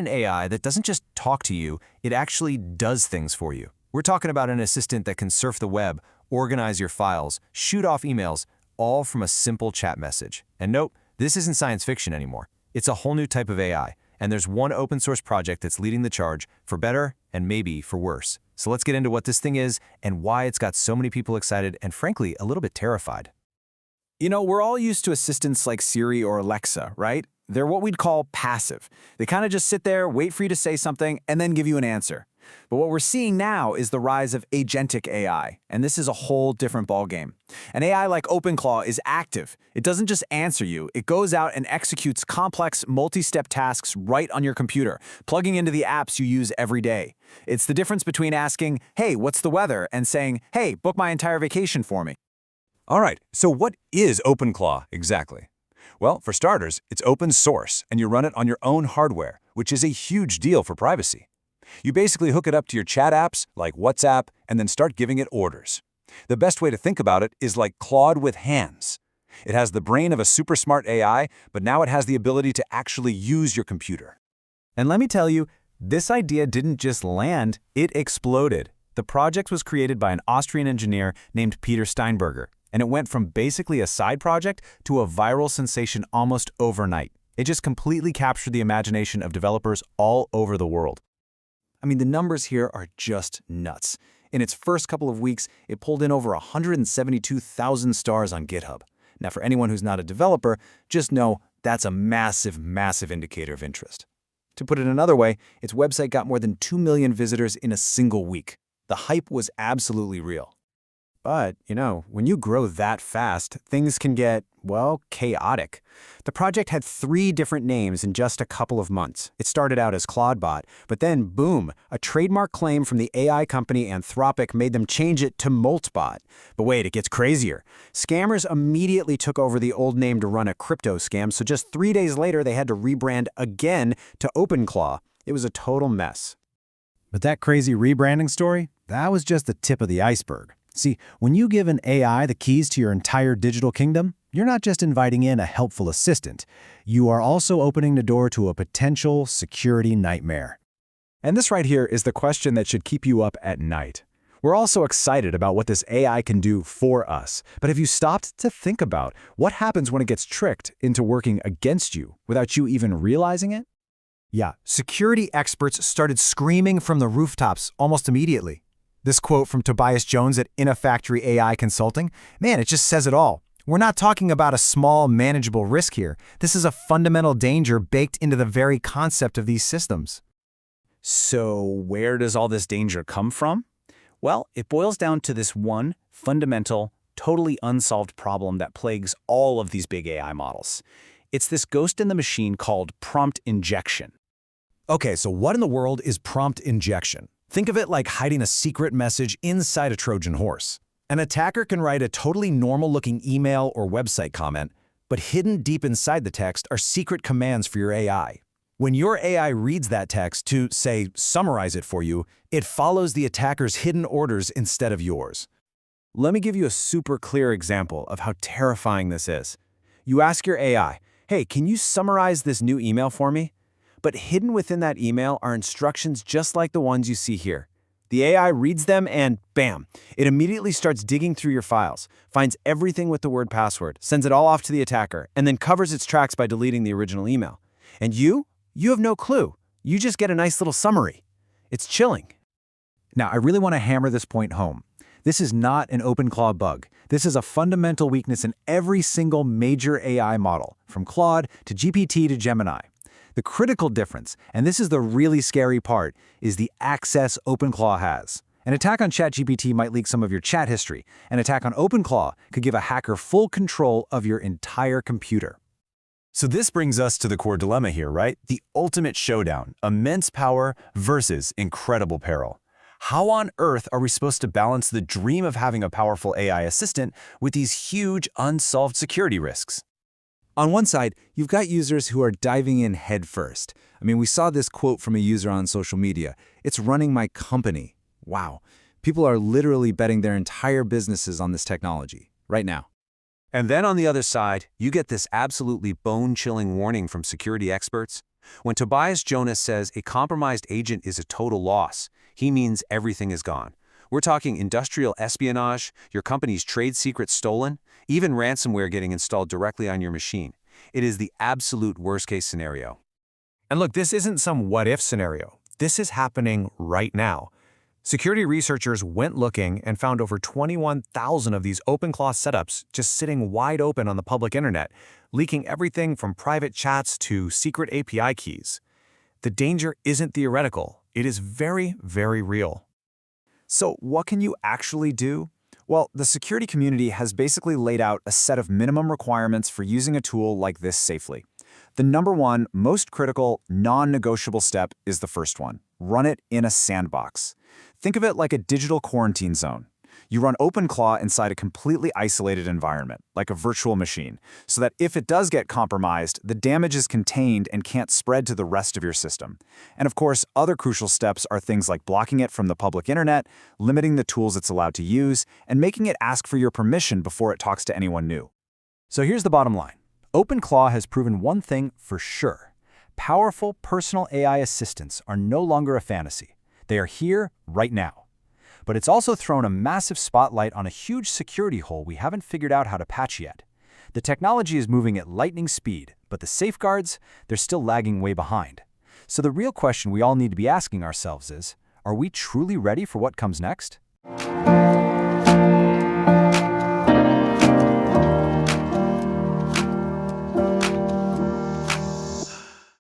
an AI that doesn't just talk to you, it actually does things for you. We're talking about an assistant that can surf the web, organize your files, shoot off emails, all from a simple chat message. And nope, this isn't science fiction anymore. It's a whole new type of AI, and there's one open source project that's leading the charge, for better and maybe for worse. So let's get into what this thing is and why it's got so many people excited and frankly, a little bit terrified. You know, we're all used to assistants like Siri or Alexa, right? They're what we'd call passive. They kind of just sit there, wait for you to say something, and then give you an answer. But what we're seeing now is the rise of agentic AI, and this is a whole different ballgame. An AI like OpenClaw is active. It doesn't just answer you, it goes out and executes complex, multi-step tasks right on your computer, plugging into the apps you use every day. It's the difference between asking, "Hey, what's the weather?" and saying, "Hey, book my entire vacation for me." All right, so what is OpenClaw exactly? Well, for starters, it's open source, and you run it on your own hardware, which is a huge deal for privacy. You basically hook it up to your chat apps, like WhatsApp, and then start giving it orders. The best way to think about it is like Claude with hands. It has the brain of a super smart AI, but now it has the ability to actually use your computer. And let me tell you, this idea didn't just land, it exploded. The project was created by an Austrian engineer named Peter Steinberger, and it went from basically a side project to a viral sensation almost overnight. It just completely captured the imagination of developers all over the world. I mean, the numbers here are just nuts. In its first couple of weeks, it pulled in over 172,000 stars on GitHub. Now, for anyone who's not a developer, just know that's a massive, massive indicator of interest. To put it another way, its website got more than 2 million visitors in a single week. The hype was absolutely real. But, you know, when you grow that fast, things can get, well, chaotic. The project had 3 different names in just a couple of months. It started out as Claudebot, but then, boom, a trademark claim from the AI company Anthropic made them change it to Moltbot. But wait, it gets crazier. Scammers immediately took over the old name to run a crypto scam, so just 3 days later, they had to rebrand again to OpenClaw. It was a total mess. But that crazy rebranding story, that was just the tip of the iceberg. See, when you give an AI the keys to your entire digital kingdom, you're not just inviting in a helpful assistant. You are also opening the door to a potential security nightmare. And this right here is the question that should keep you up at night. We're all so excited about what this AI can do for us, but have you stopped to think about what happens when it gets tricked into working against you without you even realizing it? Yeah, security experts started screaming from the rooftops almost immediately. This quote from Tobias Jones at InnoFactory AI Consulting, man, it just says it all. We're not talking about a small, manageable risk here. This is a fundamental danger baked into the very concept of these systems. So where does all this danger come from? Well, it boils down to this one fundamental, totally unsolved problem that plagues all of these big AI models. It's this ghost in the machine called prompt injection. Okay, so what in the world is prompt injection? Think of it like hiding a secret message inside a Trojan horse. An attacker can write a totally normal-looking email or website comment, but hidden deep inside the text are secret commands for your AI. When your AI reads that text to, say, summarize it for you, it follows the attacker's hidden orders instead of yours. Let me give you a super clear example of how terrifying this is. You ask your AI, "Hey, can you summarize this new email for me?" But hidden within that email are instructions just like the ones you see here. The AI reads them and bam, it immediately starts digging through your files, finds everything with the word password, sends it all off to the attacker, and then covers its tracks by deleting the original email. And you have no clue. You just get a nice little summary. It's chilling. Now, I really want to hammer this point home. This is not an OpenClaw bug. This is a fundamental weakness in every single major AI model, from Claude to GPT to Gemini. The critical difference, and this is the really scary part, is the access OpenClaw has. An attack on ChatGPT might leak some of your chat history. An attack on OpenClaw could give a hacker full control of your entire computer. So this brings us to the core dilemma here, right? The ultimate showdown, immense power versus incredible peril. How on earth are we supposed to balance the dream of having a powerful AI assistant with these huge unsolved security risks? On one side, you've got users who are diving in headfirst. I mean, we saw this quote from a user on social media. "It's running my company." Wow. People are literally betting their entire businesses on this technology right now. And then on the other side, you get this absolutely bone-chilling warning from security experts. When Tobias Jonas says a compromised agent is a total loss, he means everything is gone. We're talking industrial espionage, your company's trade secrets stolen, even ransomware getting installed directly on your machine. It is the absolute worst-case scenario. And look, this isn't some what-if scenario. This is happening right now. Security researchers went looking and found over 21,000 of these OpenClaw's setups just sitting wide open on the public internet, leaking everything from private chats to secret API keys. The danger isn't theoretical. It is very, very real. So what can you actually do? Well, the security community has basically laid out a set of minimum requirements for using a tool like this safely. The number one, most critical, non-negotiable step is the first one. Run it in a sandbox. Think of it like a digital quarantine zone. You run OpenClaw inside a completely isolated environment, like a virtual machine, so that if it does get compromised, the damage is contained and can't spread to the rest of your system. And of course, other crucial steps are things like blocking it from the public internet, limiting the tools it's allowed to use, and making it ask for your permission before it talks to anyone new. So here's the bottom line. OpenClaw has proven one thing for sure. Powerful personal AI assistants are no longer a fantasy. They are here right now. But it's also thrown a massive spotlight on a huge security hole we haven't figured out how to patch yet. The technology is moving at lightning speed, but the safeguards, they're still lagging way behind. So the real question we all need to be asking ourselves is, are we truly ready for what comes next?